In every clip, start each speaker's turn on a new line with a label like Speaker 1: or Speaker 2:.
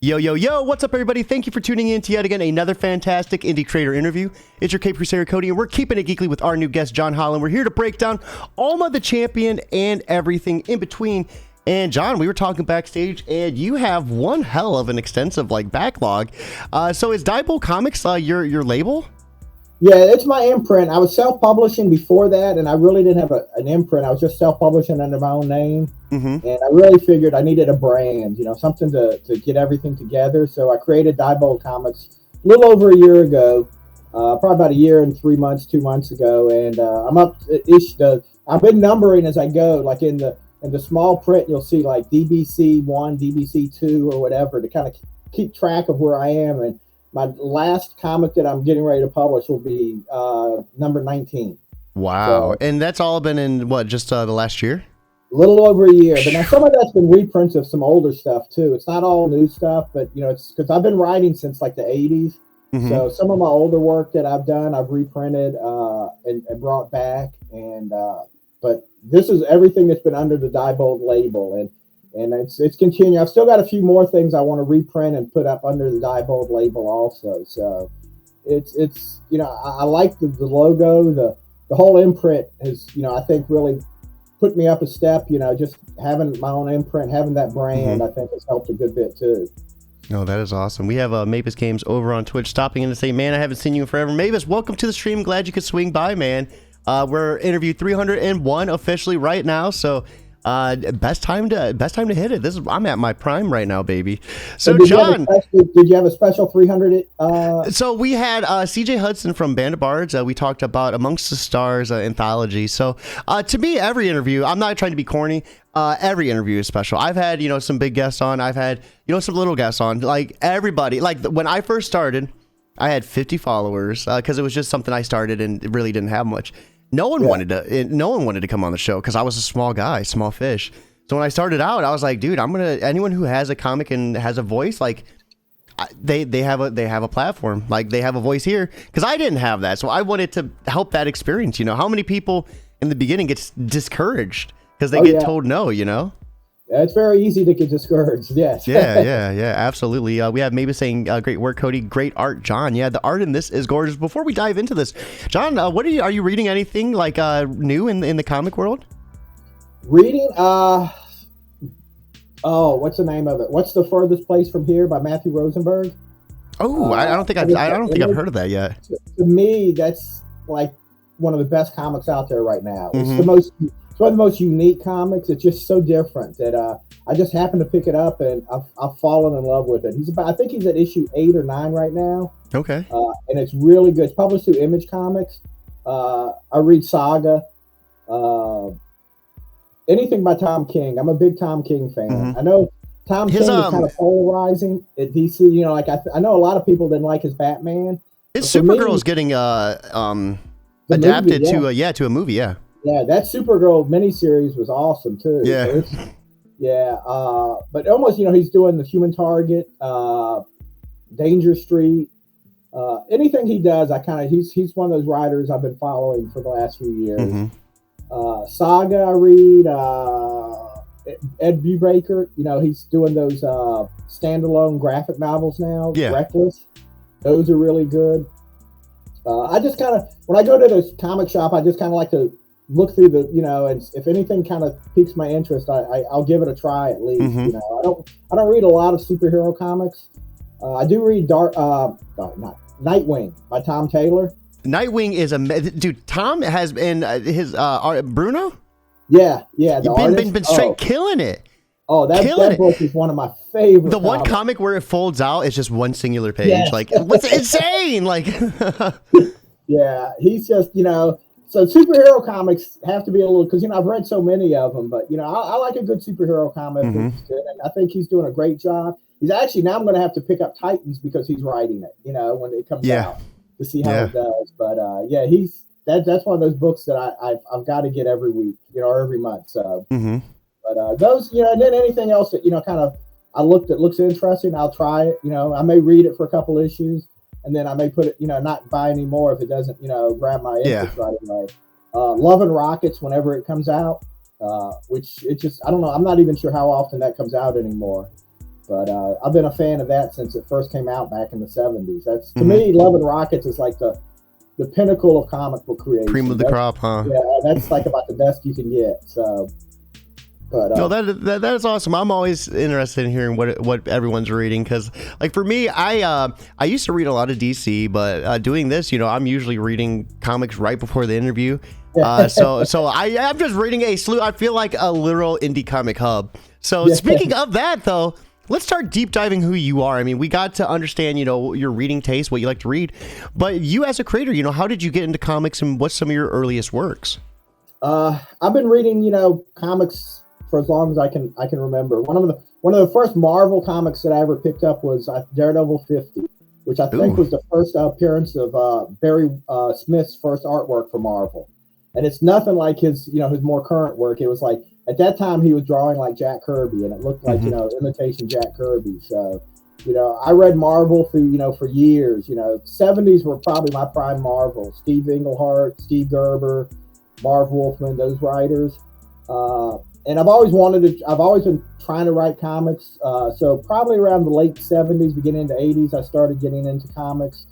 Speaker 1: Yo, yo, yo, what's up, everybody? Thank you for tuning in to yet again another fantastic indie creator interview. It's your Cape Crusader Cody, and we're keeping it geekly with our new guest, John Holland. We're here to break down Alma the Champion and everything in between. And John, we were talking backstage, and you have one hell of an extensive backlog. So is Diebold Comics your label?
Speaker 2: Yeah, it's my imprint. I was self-publishing before that, and I really didn't have an imprint. I was just self-publishing under my own name, and I really figured I needed a brand, something to get everything together. So I created Diebold Comics a little over a year ago, probably about a year and 3 months, 2 months ago, and I'm up. I've been numbering as I go. Like in the small print, you'll see like DBC 1, DBC 2, or whatever to kind of keep track of where I am. And my last comic that I'm getting ready to publish will be number 19.
Speaker 1: Wow. So, and that's all been in, just the last year?
Speaker 2: A little over a year. But now some of that's been reprints of some older stuff, too. It's not all new stuff, but, it's because I've been writing since, like, the 80s. So some of my older work that I've done, I've reprinted and brought back. And but this is everything that's been under the Diebold label. And it's continuing. I've still got a few more things I want to reprint and put up under the Diebold label also. So it's I like the logo, the whole imprint has, I think really put me up a step, just having my own imprint, having that brand, I think has helped a good bit too.
Speaker 1: Oh, that is awesome. We have Mavis Games over on Twitch stopping in to say, man, I haven't seen you in forever. Mavis, welcome to the stream. Glad you could swing by, man. We're interview 301 officially right now. So best time to hit it. I'm at my prime right now, baby. So John,
Speaker 2: did you have a special 300?
Speaker 1: So we had CJ Hudson from Band of Bards. We talked about Amongst the Stars anthology. So to me, every interview, I'm not trying to be corny. Every interview is special. I've had some big guests on. I've had some little guests on. Like everybody. Like when I first started, I had 50 followers because it was just something I started and it really didn't have much. No one wanted to come on the show because I was a small guy, small fish. So when I started out, I was like, dude, anyone who has a comic and has a voice, like they have a platform, like they have a voice here, because I didn't have that. So I wanted to help that experience. How many people in the beginning get discouraged because they get told no,
Speaker 2: It's very easy to get discouraged. Yes.
Speaker 1: Yeah, absolutely. We have Mavis saying, great work, Cody. Great art, John. Yeah, the art in this is gorgeous. Before we dive into this, John, are you reading anything new in the comic world?
Speaker 2: Reading? What's the name of it? What's the Furthest Place from Here by Matthew Rosenberg?
Speaker 1: Oh, I don't think I've heard of that yet.
Speaker 2: To me, that's like one of the best comics out there right now. It's one of the most unique comics. It's just so different that I just happened to pick it up and I've fallen in love with it. I think he's at issue 8 or 9 right now.
Speaker 1: Okay.
Speaker 2: And it's really good. It's published through Image Comics. I read Saga. Anything by Tom King. I'm a big Tom King fan. I know Tom King is kind of polarizing at DC. I know a lot of people didn't like his Batman.
Speaker 1: His Supergirl is getting adapted to a movie. Yeah.
Speaker 2: Yeah, that Supergirl miniseries was awesome too.
Speaker 1: Yeah,
Speaker 2: but almost he's doing the Human Target, Danger Street, anything he does. He's one of those writers I've been following for the last few years. Saga, I read. Ed Brubaker, he's doing those standalone graphic novels now.
Speaker 1: Yeah.
Speaker 2: Reckless, those are really good. I just kind of when I go to this comic shop, I just kind of like to look through and if anything kind of piques my interest, I'll give it a try at least. I don't read a lot of superhero comics. I do read Nightwing by Tom Taylor.
Speaker 1: Nightwing is dude. Tom has been his Bruno.
Speaker 2: Yeah.
Speaker 1: You've been straight killing it.
Speaker 2: Oh, that book is one of my favorites.
Speaker 1: The one comic where it folds out is just one singular page. Yes. Like what's insane? Like
Speaker 2: yeah, he's just So superhero comics have to be a little, because I've read so many of them, but I like a good superhero comic, and I think he's doing a great job. He's actually now I'm going to have to pick up Titans because he's writing it, when it comes out to see how it does. But that's one of those books that I've got to get every week, or every month. So, but those, and then anything else that kind of that looks interesting, I'll try it. I may read it for a couple issues. And then I may put it, not buy any more if it doesn't, grab my interest right away. Love and Rockets whenever it comes out, which it just, I don't know. I'm not even sure how often that comes out anymore. But I've been a fan of that since it first came out back in the 70s. That's to me, Love and Rockets is like the pinnacle of comic book creation.
Speaker 1: Cream of the crop, huh?
Speaker 2: Yeah, that's like about the best you can get. So, but
Speaker 1: no, that is awesome. I'm always interested in hearing what everyone's reading, because like for me, I used to read a lot of DC, but doing this, I'm usually reading comics right before the interview. So I'm just reading a slew. I feel like a literal indie comic hub. So speaking of that, though, let's start deep diving who you are. I mean, we got to understand, your reading taste, what you like to read, but you as a creator, how did you get into comics, and what's some of your earliest works?
Speaker 2: I've been reading, comics for as long as I can remember. One of the first Marvel comics that I ever picked up was Daredevil 50, which I think was the first appearance of Barry Smith's first artwork for Marvel. And it's nothing like his more current work. It was like, at that time he was drawing like Jack Kirby, and it looked like, imitation Jack Kirby. So, I read Marvel through, for years. 70s were probably my prime Marvel. Steve Englehart, Steve Gerber, Marv Wolfman, those writers. And I've always been trying to write comics. So probably around the late 70s, beginning of the 80s, I started getting into comics.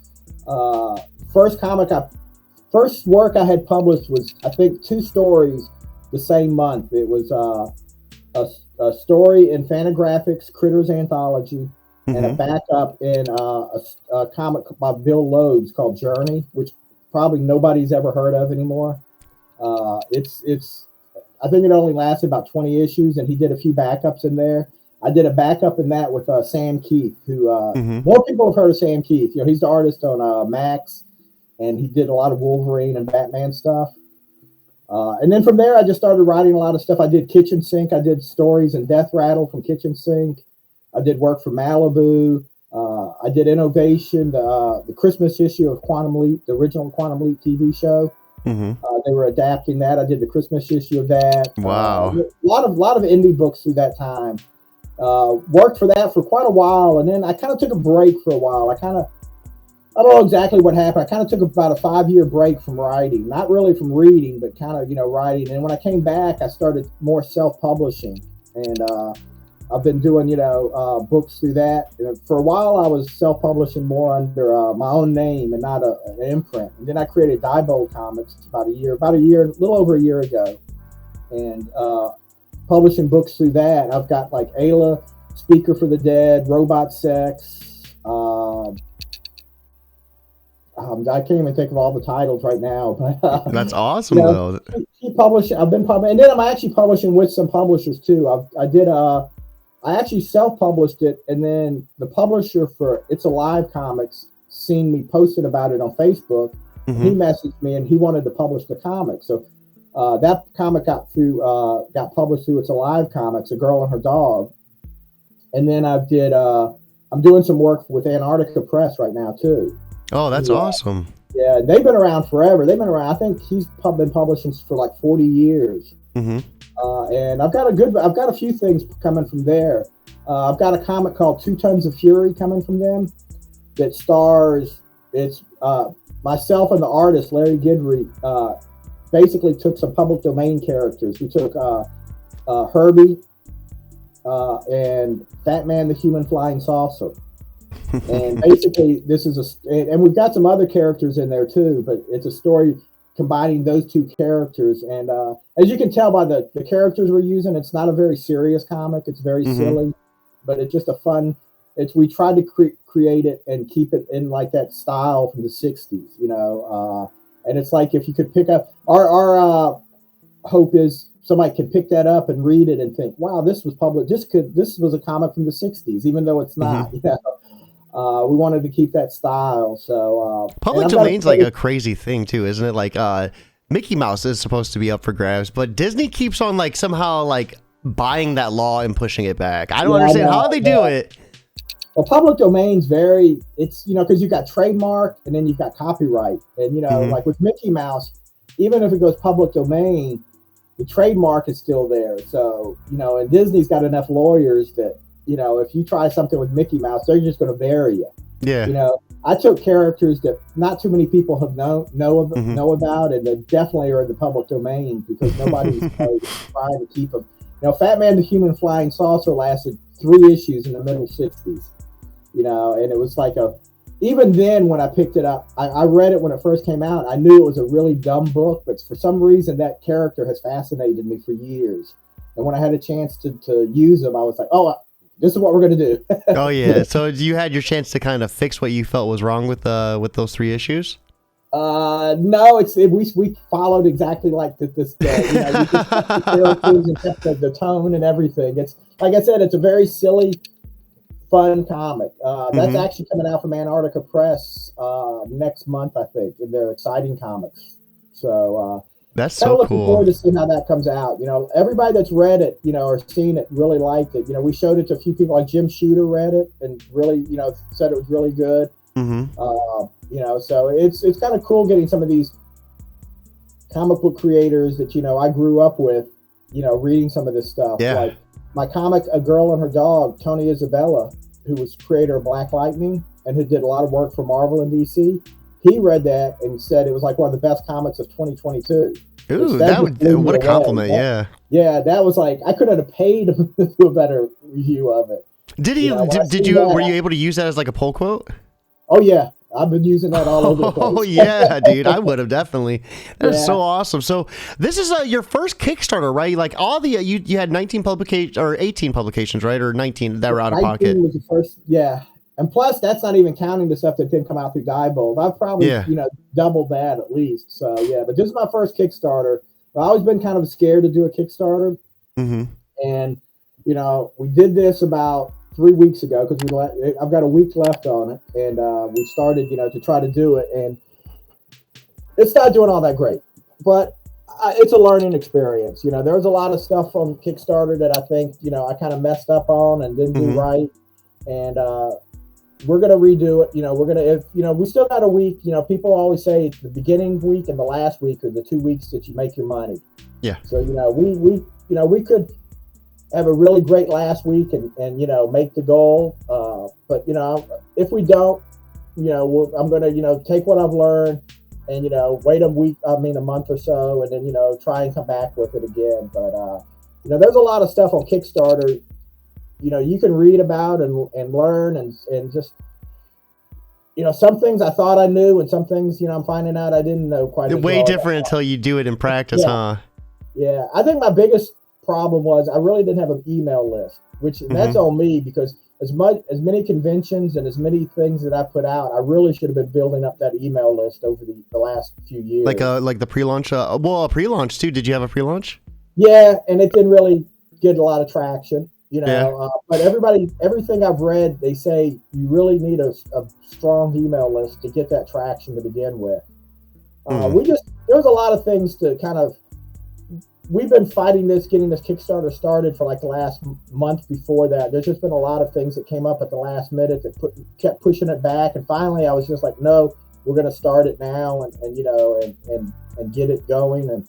Speaker 2: First work I had published was, I think, 2 stories the same month. It was a story in Fantagraphics Critters Anthology, and a backup in a comic by Bill Loebs called Journey, which probably nobody's ever heard of anymore. I think it only lasted about 20 issues, and he did a few backups in there. I did a backup in that with Sam Keith, who more people have heard of Sam Keith. He's the artist on Max, and he did a lot of Wolverine and Batman stuff. And then from there, I just started writing a lot of stuff. I did Kitchen Sink. I did stories and Death Rattle from Kitchen Sink. I did work for Malibu. I did Innovation, the Christmas issue of Quantum Leap, the original Quantum Leap TV show. They were adapting that. I did the Christmas issue of that.
Speaker 1: Wow.
Speaker 2: A lot of indie books through that time. Worked for that for quite a while, and then I kind of took a break for a while. I don't know exactly what happened. I kind of took about a 5-year break from writing, not really from reading, but kind of, writing. And when I came back, I started more self-publishing, and I've been doing, books through that. For a while, I was self-publishing more under my own name and not an imprint. And then I created Diebold Comics a little over a year ago, and publishing books through that. I've got like Ayla, Speaker for the Dead, Robot Sex. I can't even think of all the titles right now, but
Speaker 1: that's awesome though.
Speaker 2: I've been publishing, and then I'm actually publishing with some publishers too. I actually self-published it, and then the publisher for It's Alive Comics seen me posted about it on Facebook. And he messaged me, and he wanted to publish the comic. So that comic got published through It's Alive Comics, A Girl and Her Dog. And then I'm doing some work with Antarctica Press right now too.
Speaker 1: Oh, that's awesome.
Speaker 2: Yeah, they've been around forever. They've been around. I think he's been publishing for like 40 years. And I've got a few things coming from there. I've got a comic called 2 Tons of Fury coming from them that stars, it's myself and the artist, Larry Guidry, basically took some public domain characters. We took Herbie and Fat Man the Human Flying Saucer. And basically and we've got some other characters in there too, but it's a story combining those 2 characters. And as you can tell by the characters we're using, it's not a very serious comic. It's very silly, but it's just a fun, we tried to create it and keep it in like that style from the 60s, and it's like, if you could pick up, our hope is somebody can pick that up and read it and think, wow, this was published, this was a comic from the 60s, even though it's not, we wanted to keep that style. So
Speaker 1: public domain's like a crazy thing too, isn't it? Like Mickey Mouse is supposed to be up for grabs, but Disney keeps on like somehow like buying that law and pushing it back. I don't understand how they do it.
Speaker 2: Well, public domain's it's, because you've got trademark and then you've got copyright. And, like with Mickey Mouse, even if it goes public domain, the trademark is still there. So, and Disney's got enough lawyers that, if you try something with Mickey Mouse, they're just going to bury you.
Speaker 1: Yeah.
Speaker 2: I took characters that not too many people have know about, and they definitely are in the public domain because nobody's trying to keep them. Fat Man the Human Flying Saucer lasted 3 issues in the middle 60s, and it was like even then when I picked it up, I read it when it first came out. I knew it was a really dumb book, but for some reason that character has fascinated me for years. And when I had a chance to use them, I was like, oh, this is what we're going to do.
Speaker 1: Oh, yeah. So you had your chance to kind of fix what you felt was wrong with those 3 issues?
Speaker 2: No, we followed exactly like this. You just kept the characters and kept the tone and everything. It's like I said, it's a very silly, fun comic. That's actually coming out from Antarctica Press next month, I think, in their Exciting Comics. So
Speaker 1: that's so
Speaker 2: looking
Speaker 1: cool.
Speaker 2: forward to seeing how that comes out. Everybody that's read it, or seen it, really liked it. We showed it to a few people, like Jim Shooter read it and really, said it was really good. So it's kind of cool getting some of these comic book creators that I grew up with, reading some of this stuff.
Speaker 1: Yeah.
Speaker 2: Like my comic, A Girl and Her Dog, Tony Isabella, who was creator of Black Lightning and who did a lot of work for Marvel and DC. He read that and said it was like one of the best comics of 2022.
Speaker 1: Ooh, what a compliment!
Speaker 2: Yeah, that was like I couldn't have paid to do a better review of it.
Speaker 1: Were you able to use that as like a pull quote?
Speaker 2: Oh yeah, I've been using that all over the place.
Speaker 1: Oh yeah, dude, I would have definitely. That's so awesome. So this is your first Kickstarter, right? Like all the you had 19 publications or 18 publications, right? Or 19 that were out of pocket.
Speaker 2: Was the first, yeah. And plus, that's not even counting the stuff that didn't come out through Diebold. I've probably, doubled that at least. So, yeah. But this is my first Kickstarter. I've always been kind of scared to do a Kickstarter. And, we did this about 3 weeks ago because I've got a week left on it. And we started, to try to do it. And it's not doing all that great. But it's a learning experience. There was a lot of stuff on Kickstarter that I think, I kind of messed up on and didn't do right. And, we're going to redo it. We're going to, we still got a week. People always say the beginning week and the last week are the 2 weeks that you make your money.
Speaker 1: Yeah.
Speaker 2: So, we could have a really great last week and make the goal. But, if we don't, I'm going to, take what I've learned and, wait a month or so and then, try and come back with it again. But, there's a lot of stuff on Kickstarter you can read about and learn and just, some things I thought I knew and some things, I'm finding out I didn't know quite.
Speaker 1: Way different until you do it in practice, huh?
Speaker 2: Yeah. I think my biggest problem was I really didn't have an email list, which that's on me because as many conventions and as many things that I put out, I really should have been building up that email list over the last few years.
Speaker 1: Like the pre-launch, a pre-launch too. Did you have a pre-launch?
Speaker 2: Yeah. And it didn't really get a lot of traction. But everything I've read, they say you really need a strong email list to get that traction to begin with. There's a lot of things to kind of, we've been fighting getting this Kickstarter started for like the last month before that. There's just been a lot of things that came up at the last minute that kept pushing it back. And finally I was just like, no, we're going to start it now and get it going. And,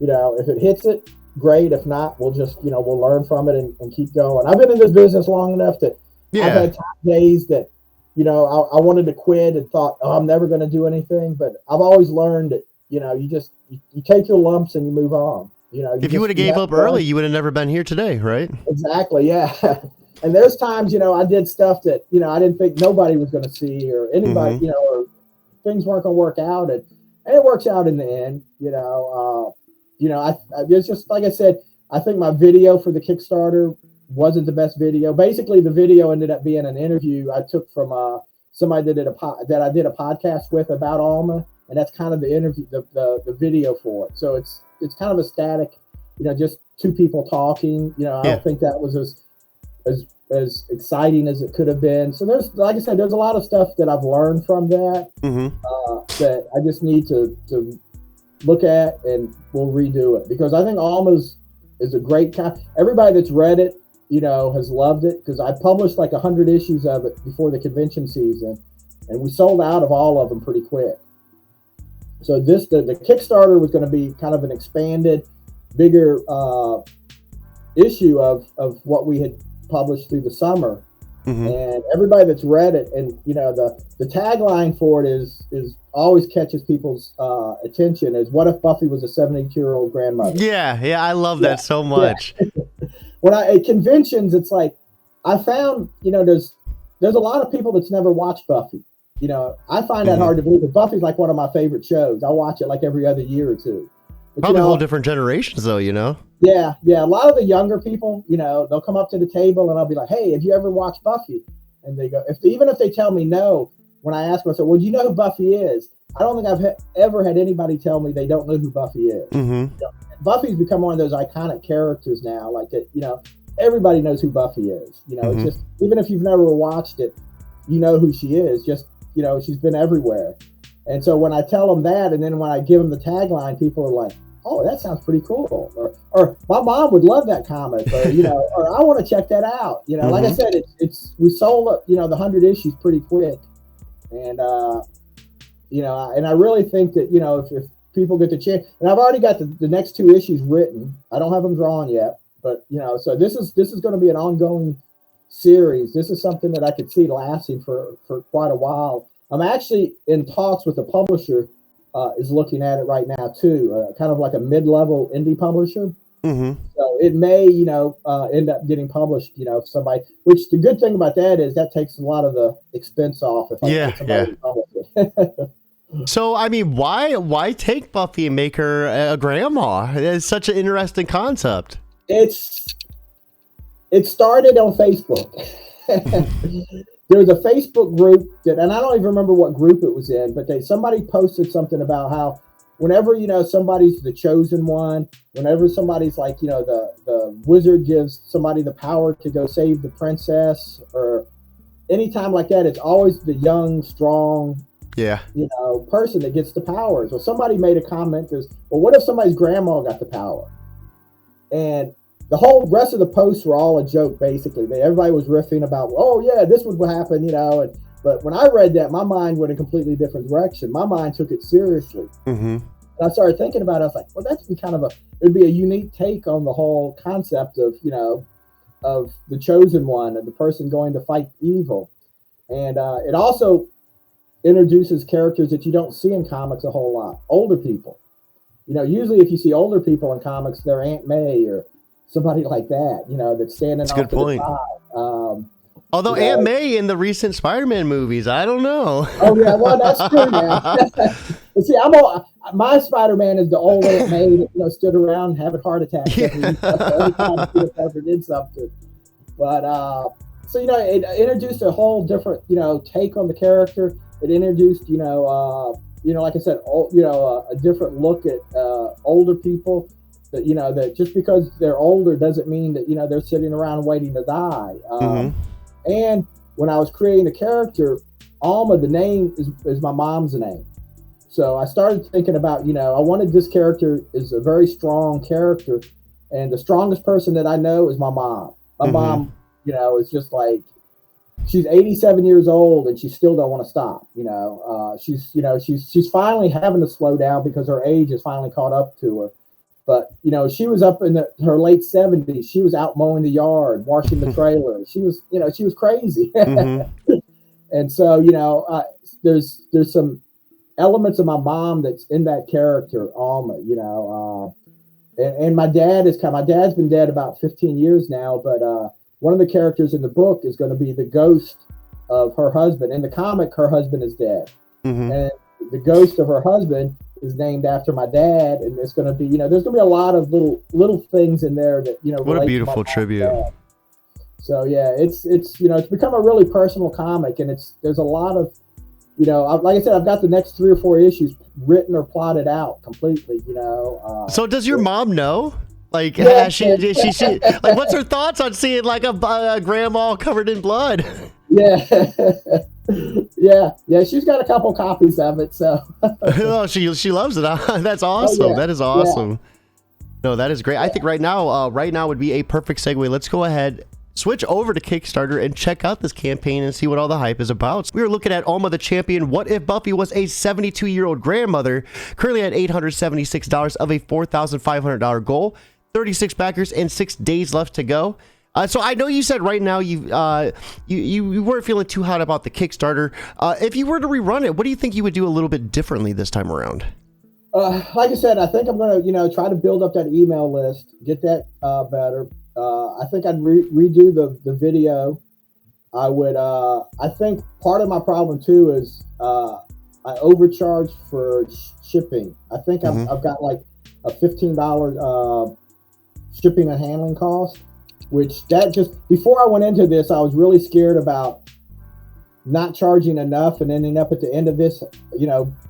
Speaker 2: if it hits it, great. If not, we'll just, we'll learn from it and keep going. I've been in this business long enough that I've had days that, I wanted to quit and thought, oh, I'm never going to do anything. But I've always learned that, you take your lumps and you move on.
Speaker 1: If you would have gave up early, you would have never been here today, right?
Speaker 2: Exactly. Yeah. And there's times, I did stuff that, I didn't think nobody was going to see or anybody, or things weren't going to work out. And it works out in the end, it's just like I said, I think my video for the Kickstarter wasn't the best video. Basically, the video ended up being an interview I took from somebody that I did a podcast with about Alma, and that's kind of the interview, the video for it. So it's kind of a static, just two people talking. I don't think that was as exciting as it could have been. So there's, like I said, there's a lot of stuff that I've learned from that that I just need to look at, and we'll redo it because I think Alma's is a great everybody that's read it, has loved it because I published like 100 issues of it before the convention season, and we sold out of all of them pretty quick. So the Kickstarter was going to be kind of an expanded, bigger issue of what we had published through the summer. And everybody that's read it, and the tagline for it is always catches people's attention is, what if Buffy was a 72-year-old grandmother?
Speaker 1: Yeah, I love that so much.
Speaker 2: When at conventions, it's like I found, there's a lot of people that's never watched Buffy. I find that hard to believe. But Buffy's like one of my favorite shows. I watch it like every other year or two. But,
Speaker 1: Probably whole different generations, though.
Speaker 2: Yeah. A lot of the younger people, they'll come up to the table and I'll be like, "Hey, have you ever watched Buffy?" And they go, even if they tell me no, when I ask them, I say, "Well, do you know who Buffy is?" I don't think I've ever had anybody tell me they don't know who Buffy is. Buffy's become one of those iconic characters now, like that. Everybody knows who Buffy is. It's just, even if you've never watched it, you know who she is. Just, she's been everywhere. And so when I tell them that, and then when I give them the tagline, people are like, "Oh, that sounds pretty cool," or "My mom would love that comic," or or "I want to check that out." Like I said, we sold the 100 issues pretty quick, and and I really think that if people get the chance, and I've already got the next 2 issues written. I don't have them drawn yet, but so this is going to be an ongoing series. This is something that I could see lasting for quite a while. I'm actually in talks with a publisher. Is looking at it right now too, kind of like a mid-level indie publisher. So it may, end up getting published, if somebody. Which the good thing about that is that takes a lot of the expense off. If I get somebody to publish it.
Speaker 1: So I mean, why take Buffy and make her a grandma? It's such an interesting concept.
Speaker 2: It started on Facebook. There was a Facebook group and I don't even remember what group it was in, but somebody posted something about how whenever, somebody's the chosen one, whenever somebody's like, the wizard gives somebody the power to go save the princess, or anytime like that, it's always the young, strong, person that gets the powers. Well, somebody made a comment that, well, what if somebody's grandma got the power? And the whole rest of the posts were all a joke, basically. Everybody was riffing about, "Oh yeah, this would happen," but when I read that, my mind went a completely different direction. My mind took it seriously. And I started thinking about it. I was like, well, it'd be a unique take on the whole concept of, of the chosen one and the person going to fight evil. And it also introduces characters that you don't see in comics a whole lot. Older people. Usually if you see older people in comics, they're Aunt May or somebody like that, that's standing off to the side.
Speaker 1: Although Aunt May in the recent Spider-Man movies, I don't know.
Speaker 2: Oh yeah, well that's true now. See, my Spider-Man is the old Aunt May that stood around having heart attacks every time she ever did something. But so it introduced a whole different take on the character. It introduced like I said, a different look at older people. That just because they're older doesn't mean that they're sitting around waiting to die. And when I was creating the character, Alma, the name is my mom's name. So I started thinking about I wanted this character is a very strong character, and the strongest person that I know is my mom. My mom, is just like, she's 87 years old and she still don't want to stop. She's finally having to slow down because her age has finally caught up to her. But, she was up in her late 70s. She was out mowing the yard, washing the trailer. She was crazy. And so, there's some elements of my mom that's in that character, Alma, and my dad's been dead about 15 years now. But one of the characters in the book is going to be the ghost of her husband. In the comic, her husband is dead. And the ghost of her husband is named after my dad, and there's going to be there's going to be a lot of little things in there that
Speaker 1: what a beautiful tribute.
Speaker 2: So yeah, it's become a really personal comic, and there's a lot of like I said, I've got the next 3 or 4 issues written or plotted out completely.
Speaker 1: So does your mom know? Like, she like, what's her thoughts on seeing like a grandma covered in blood?
Speaker 2: Yeah. Yeah, she's got a couple copies of it, so.
Speaker 1: Oh, she loves it. That's awesome.
Speaker 2: Oh, yeah.
Speaker 1: That is awesome. Yeah. No, that is great. I think right now would be a perfect segue. Let's go ahead, switch over to Kickstarter and check out this campaign and see what all the hype is about. We were looking at Alma the Champion. What if Buffy was a 72-year-old grandmother? Currently at $876 of a $4,500 goal. 36 backers and 6 days left to go. So I know you said right now you weren't feeling too hot about the Kickstarter. If you were to rerun it, what do you think you would do a little bit differently this time around?
Speaker 2: Like I said, I think I'm going to try to build up that email list, get that better. I think I'd redo the video. I would. I think part of my problem too is I overcharge for shipping. I think I've got like a $15 shipping and handling cost, which that just before I went into this, I was really scared about not charging enough and ending up at the end of this,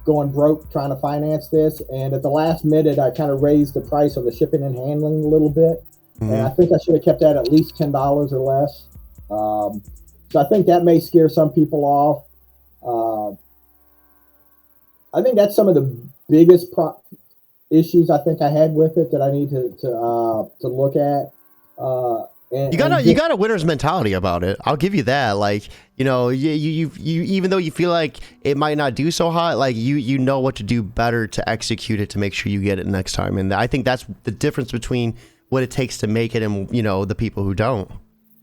Speaker 2: going broke trying to finance this. And at the last minute, I kind of raised the price of the shipping and handling a little bit. And I think I should have kept that at least $10 or less. So I think that may scare some people off. I think that's some of the biggest issues I think I had with it that I need to look at. You
Speaker 1: got a winner's mentality about it. I'll give you that. Like, you even though you feel like it might not do so hot, like you know what to do better to execute it to make sure you get it next time. And I think that's the difference between what it takes to make it and the people who don't.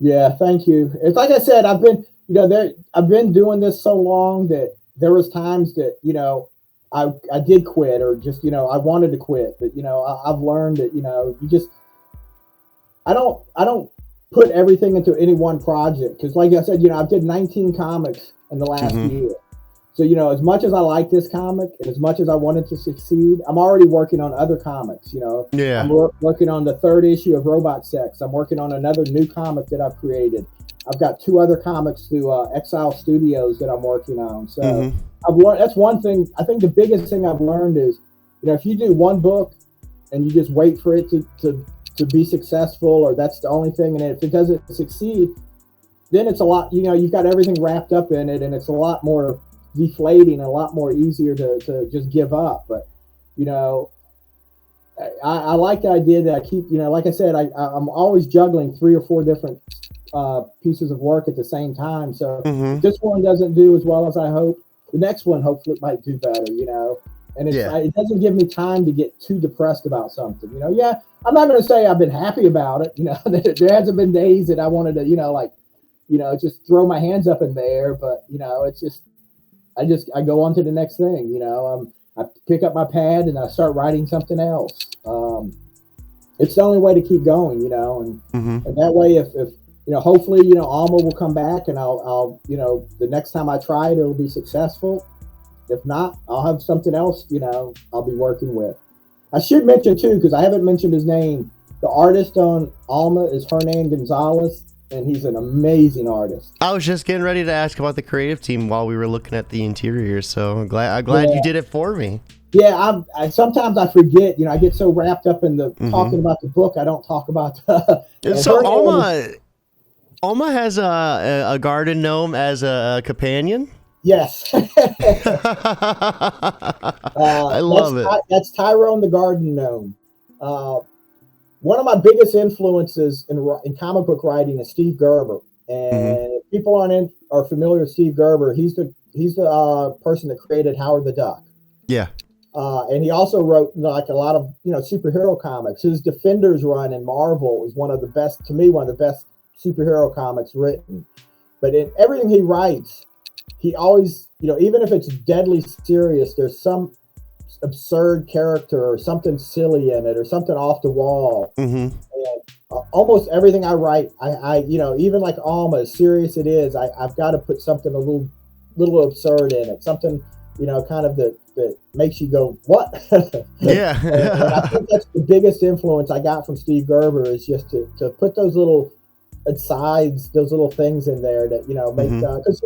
Speaker 2: Yeah, thank you. It's like I said, I've been doing this so long that there was times that I did quit or just I wanted to quit, but I've learned that you just I don't put everything into any one project because, like I said, I did 19 comics in the last year. So as much as I like this comic and as much as I wanted to succeed, I'm already working on other comics.
Speaker 1: Yeah,
Speaker 2: I'm working on the 3rd issue of Robot Sex. I'm working on another new comic that I've created. I've got 2 other comics through Exile Studios that I'm working on. So I've learned that's one thing. I think the biggest thing I've learned is, if you do one book and you just wait for it to be successful, or that's the only thing, and if it doesn't succeed, then it's a lot. You've got everything wrapped up in it, and it's a lot more deflating and a lot more easier to just give up. But I like the idea that I keep, like I said, I'm always juggling 3 or 4 different pieces of work at the same time. So if this one doesn't do as well as I hope, the next one hopefully might do better. And it doesn't give me time to get too depressed about something. Yeah, I'm not going to say I've been happy about it. There hasn't been days that I wanted to, just throw my hands up in the air. But it's just I go on to the next thing. I pick up my pad and I start writing something else. It's the only way to keep going. And that way, if hopefully Alma will come back and I'll the next time I try it, it'll be successful. If not, I'll have something else, I'll be working with. I should mention too, because I haven't mentioned his name. The artist on Alma is Hernan Gonzalez, and he's an amazing artist.
Speaker 1: I was just getting ready to ask about the creative team while we were looking at the interior, so I'm glad you did it for me.
Speaker 2: Yeah, I sometimes I forget. I get so wrapped up in the talking about the book, I don't talk about the.
Speaker 1: So Alma has a garden gnome as a companion.
Speaker 2: Yes.
Speaker 1: I love it.
Speaker 2: That's Tyrone the Garden Gnome. One of my biggest influences in comic book writing is Steve Gerber. And if people are familiar with Steve Gerber, he's the person that created Howard the Duck.
Speaker 1: Yeah.
Speaker 2: And he also wrote like a lot of superhero comics. His Defenders run in Marvel is one of the best superhero comics written. But in everything he writes, he always, even if it's deadly serious, there's some absurd character or something silly in it or something off the wall. And almost everything I write, I even like Alma, as serious it is, I've got to put something a little absurd in it, something kind of that makes you go, what?
Speaker 1: Yeah.
Speaker 2: and I think that's the biggest influence I got from Steve Gerber, is just to put those little asides, those little things in there that make because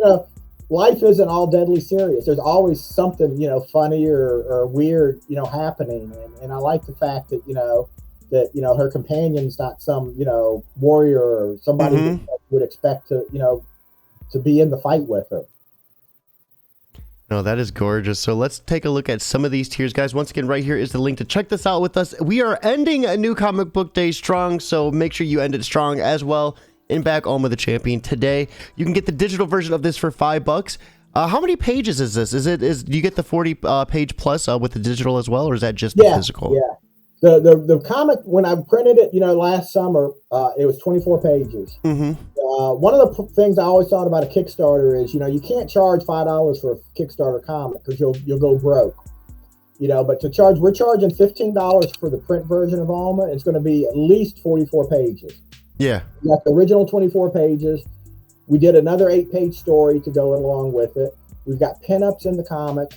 Speaker 2: life isn't all deadly serious. There's always something funny or weird happening, and I like the fact that that her companion's not some warrior or somebody that would expect to be in the fight with her.
Speaker 1: No, that is gorgeous. So let's take a look at some of these tiers, guys. Once again, right here is the link to check this out with us. We are ending a new comic book day strong, so make sure you end it strong as well. In back Alma the Champion today. You can get the digital version of this for $5. How many pages is this? Do you get the 40 page plus with the digital as well, or is that just the physical?
Speaker 2: Yeah. The comic, when I printed it, last summer, it was 24 pages. One of the things I always thought about a Kickstarter is, you can't charge $5 for a Kickstarter comic because you'll go broke. But we're charging $15 for the print version of Alma. It's going to be at least 44 pages.
Speaker 1: Yeah.
Speaker 2: We got the original 24 pages. We did another 8-page story to go along with it. We've got pinups in the comic.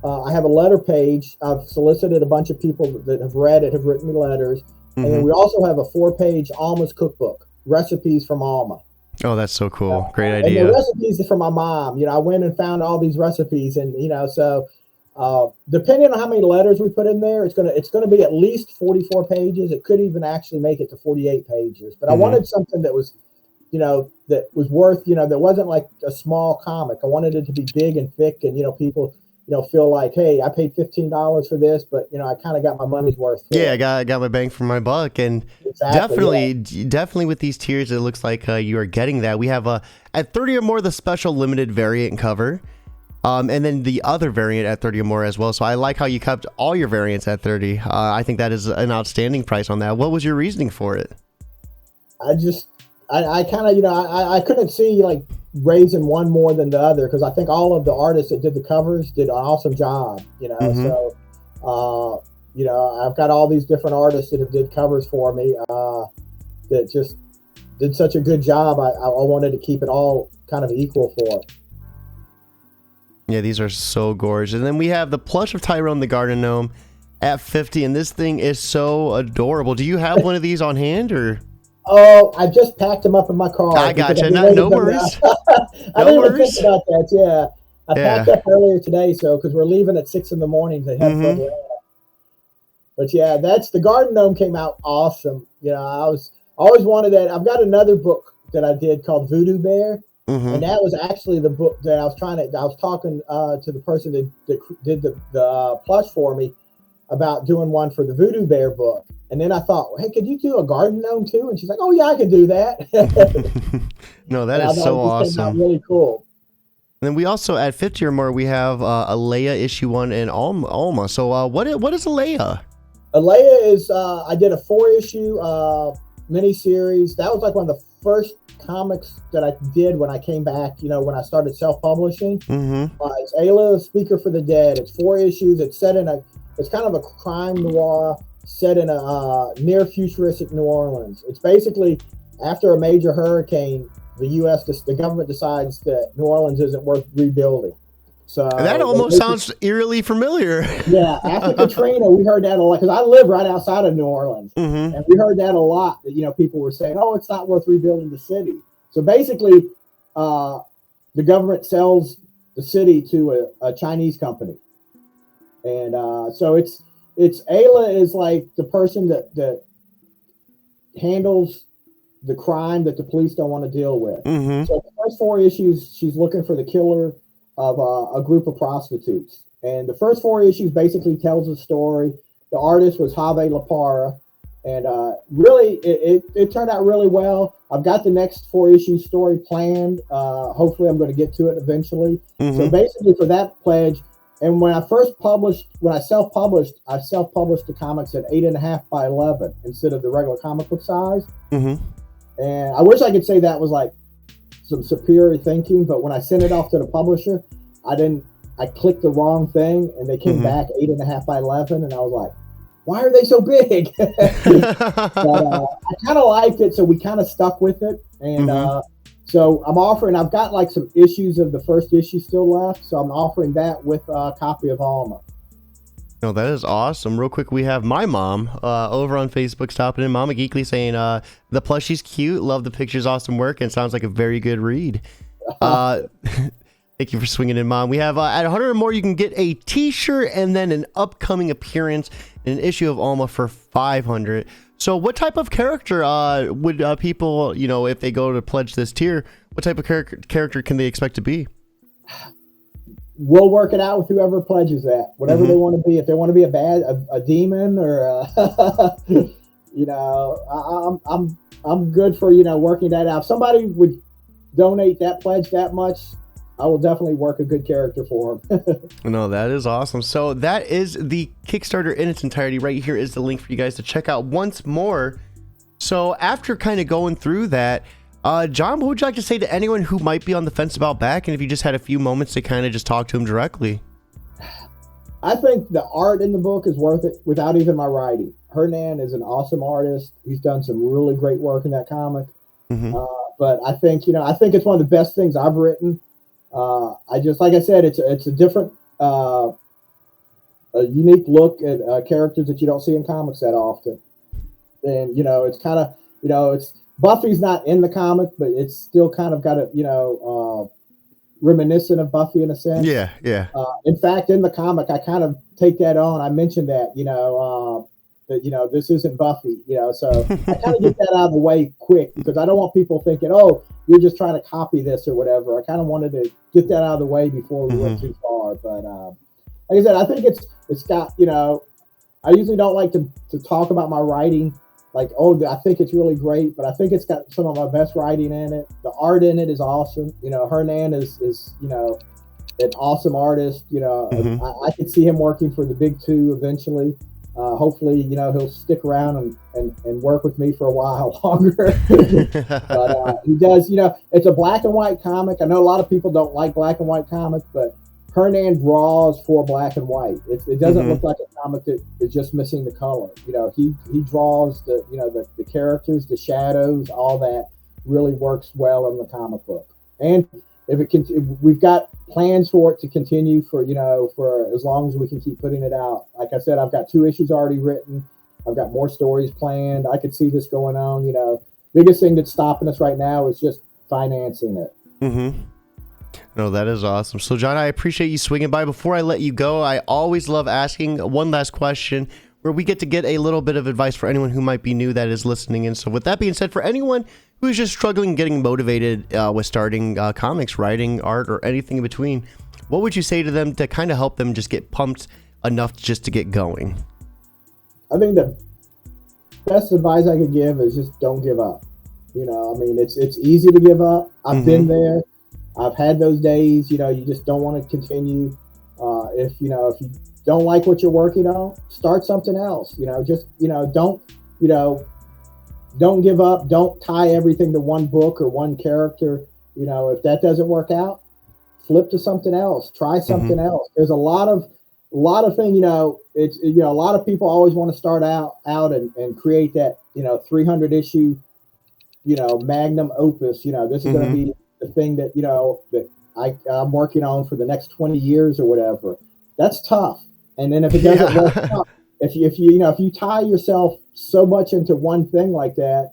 Speaker 2: I have a letter page. I've solicited a bunch of people that have read it, have written me letters. And then we also have a 4-page Alma's cookbook, recipes from Alma.
Speaker 1: Oh, that's so cool. Great
Speaker 2: And
Speaker 1: idea.
Speaker 2: the recipes are from my mom. I went and found all these recipes, and so depending on how many letters we put in there, it's gonna be at least 44 pages. It could even actually make it to 48 pages. But I wanted something that was, that was worth, that wasn't like a small comic. I wanted it to be big and thick, and people, feel like, hey, I paid $15 for this, but I kind of got my money's worth.
Speaker 1: Yeah, I got my bang for my buck, and definitely with these tiers, it looks like you are getting that. We have at 30 or more the special limited variant cover, and then the other variant at 30 or more as well. So I like how you kept all your variants at 30. I think that is an outstanding price on that. What was your reasoning for it?
Speaker 2: I kind of, I couldn't see like raising one more than the other, because I think all of the artists that did the covers did an awesome job, So, I've got all these different artists that have did covers for me that just did such a good job. I wanted to keep it all kind of equal for it.
Speaker 1: Yeah, these are so gorgeous. And then we have the plush of Tyrone the Garden Gnome at 50, and this thing is so adorable. Do you have one of these on hand, or?
Speaker 2: Oh, I just packed them up in my car.
Speaker 1: I gotcha. No worries.
Speaker 2: I didn't even think about that. Yeah, I packed up earlier today, because we're leaving at 6 a.m. to head further out. But yeah, that's the Garden Gnome came out awesome. I always wanted that. I've got another book that I did called Voodoo Bear, and that was actually the book that I was talking to the person that did the plush for me about doing one for the Voodoo Bear book. And then I thought, hey, could you do a Garden Gnome too? And she's like, oh yeah, I can do that.
Speaker 1: No, that is so awesome.
Speaker 2: Really cool.
Speaker 1: And then we also at 50 or more, we have a Leia issue 1 and Alma. So what is a Leia?
Speaker 2: A Leia is I did a 4-issue miniseries. That was like one of the first comics that I did when I came back. When I started self-publishing. It's Ayla, Speaker for the Dead. It's 4 issues. It's set in it's kind of a crime noir set in a near futuristic New Orleans. It's basically after a major hurricane, the government decides that New Orleans isn't worth rebuilding. So
Speaker 1: that almost sounds eerily familiar.
Speaker 2: Yeah, after Katrina, we heard that a lot, because I live right outside of New Orleans, and we heard that a lot. That people were saying, "Oh, it's not worth rebuilding the city." So basically, the government sells the city to a Chinese company, and so it's Ayla is like the person that handles the crime that the police don't want to deal with. So the first 4 issues, she's looking for the killer of a group of prostitutes. And the first 4 issues basically tells a story. The artist was Have Lapara. And really, it turned out really well. I've got the next 4-issue story planned. Hopefully, I'm going to get to it eventually. So basically, for that pledge, and when I self-published, I self-published the comics at 8.5 by 11 instead of the regular comic book size. And I wish I could say that was like some superior thinking, but when I sent it off to the publisher, I clicked the wrong thing, and they came back 8.5 by 11, and I was like, why are they so big? But I kind of liked it, so we kind of stuck with it. And so I've got like some issues of the first issue still left, so I'm offering that with a copy of Alma.
Speaker 1: Oh, that is awesome. Real quick, we have my mom over on Facebook stopping in, Mama Geekly, saying the plushie's cute, love the pictures, awesome work, and sounds like a very good read. Thank you for swinging in, Mom. We have at 100 or more, you can get a t-shirt and then an upcoming appearance in an issue of Alma for 500. So what type of character would people, if they go to pledge this tier, what type of character can they expect to be?
Speaker 2: We'll work it out with whoever pledges that. Whatever they want to be. If they want to be a demon, or I'm good for working that out. If somebody would donate that pledge that much, I will definitely work a good character for them.
Speaker 1: No, that is awesome. So that is the Kickstarter in its entirety. Right here is the link for you guys to check out once more. So after kind of going through that, John, what would you like to say to anyone who might be on the fence about back, and if you just had a few moments to kind of just talk to him directly?
Speaker 2: I think the art in the book is worth it without even my writing. Hernan is an awesome artist. He's done some really great work in that comic.
Speaker 1: Mm-hmm.
Speaker 2: But I think, I think it's one of the best things I've written. I just, like I said, it's a different, a unique look at characters that you don't see in comics that often. And, it's kind of, it's Buffy's not in the comic, but it's still kind of got a, reminiscent of Buffy in a sense.
Speaker 1: Yeah, yeah.
Speaker 2: In fact, in the comic, I kind of take that on. I mentioned that, that, this isn't Buffy, so I kind of get that out of the way quick because I don't want people thinking, oh, you're just trying to copy this or whatever. I kind of wanted to get that out of the way before we went too far. But like I said, I think it's got, I usually don't like to talk about my writing. Like, oh, I think it's really great, but I think it's got some of my best writing in it. The art in it is awesome. Hernan is an awesome artist. I could see him working for the big two eventually. Hopefully, he'll stick around and work with me for a while longer. But he does, it's a black and white comic. I know a lot of people don't like black and white comics, but Hernan draws for black and white. It doesn't look like a comic that is just missing the color. He draws the characters, the shadows, all that really works well in the comic book. And if we've got plans for it to continue for as long as we can keep putting it out. Like I said, I've got 2 issues already written. I've got more stories planned. I could see this going on. Biggest thing that's stopping us right now is just financing it.
Speaker 1: Mm-hmm. No, that is awesome. So, John, I appreciate you swinging by. Before I let you go, I always love asking one last question where we get to get a little bit of advice for anyone who might be new that is listening in. So with that being said, for anyone who is just struggling getting motivated with starting comics, writing, art, or anything in between, what would you say to them to kind of help them just get pumped enough just to get going?
Speaker 2: I think the best advice I could give is just don't give up. It's easy to give up. I've been there. I've had those days, you just don't want to continue. If you don't like what you're working on, start something else. Don't give up. Don't tie everything to one book or one character. If that doesn't work out, flip to something else. Try something else. There's a lot of things. It's a lot of people always want to start out and create that 300 issue magnum opus. This is going to be the thing that that I'm working on for the next 20 years or whatever. That's tough. And then if it doesn't work out, if you tie yourself so much into one thing like that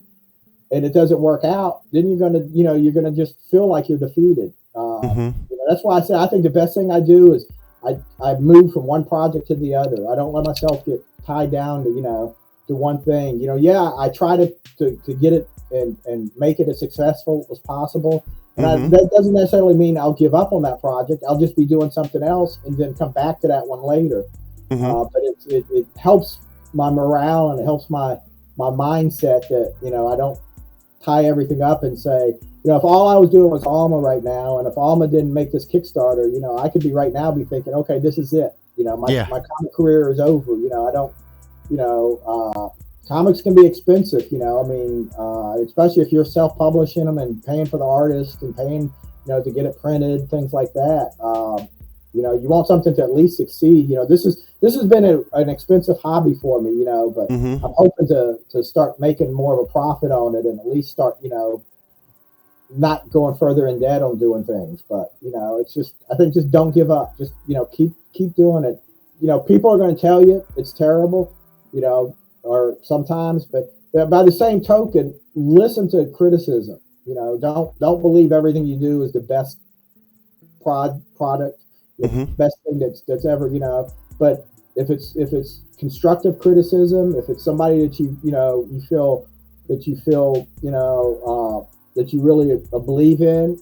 Speaker 2: and it doesn't work out, then you're gonna just feel like you're defeated. That's why I say I think the best thing I do is I move from one project to the other. I don't let myself get tied down to one thing. I try to get it and make it as successful as possible. And that doesn't necessarily mean I'll give up on that project. I'll just be doing something else and then come back to that one later. But it helps my morale and it helps my mindset that, I don't tie everything up and say, if all I was doing was Alma right now, and if Alma didn't make this Kickstarter, I could be right now be thinking, okay, this is it. My comic career is over. I don't, comics can be expensive, especially if you're self-publishing them and paying for the artist and paying, to get it printed, things like that. You want something to at least succeed. This has been an expensive hobby for me, but I'm hoping to start making more of a profit on it and at least start, not going further in debt on doing things. But, it's just, I think just don't give up. Just, keep doing it. People are going to tell you it's terrible, or sometimes, but by the same token, listen to criticism. Don't believe everything you do is the best product, the best thing that's ever, but if it's constructive criticism, if it's somebody that you feel that you really believe in,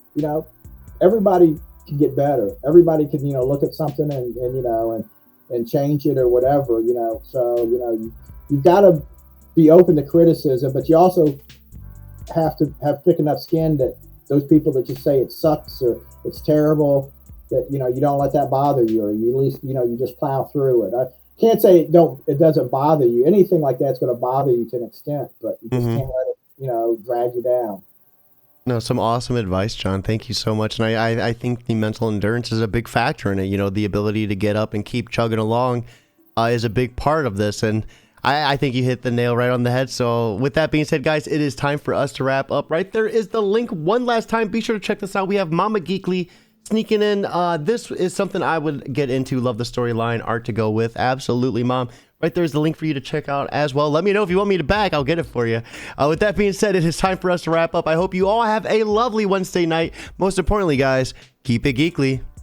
Speaker 2: everybody can get better. Everybody can, look at something and change it or whatever, so, you've got to be open to criticism, but you also have to have thick enough skin that those people that just say it sucks or it's terrible, that you don't let that bother you, or you at least you just plow through it. I can't say it doesn't bother you. Anything like that's going to bother you to an extent, but you just can't let it drag you down.
Speaker 1: No, some awesome advice, John. Thank you so much. And I think the mental endurance is a big factor in it. You know, the ability to get up and keep chugging along is a big part of this. And I think you hit the nail right on the head. So with that being said, guys, it is time for us to wrap up. Right there is the link one last time. Be sure to check this out. We have Mama Geekly sneaking in. This is something I would get into. Love the storyline, art to go with. Absolutely, Mom. Right there's the link for you to check out as well. Let me know if you want me to back. I'll get it for you. With that being said, it is time for us to wrap up. I hope you all have a lovely Wednesday night. Most importantly, guys, keep it geekly.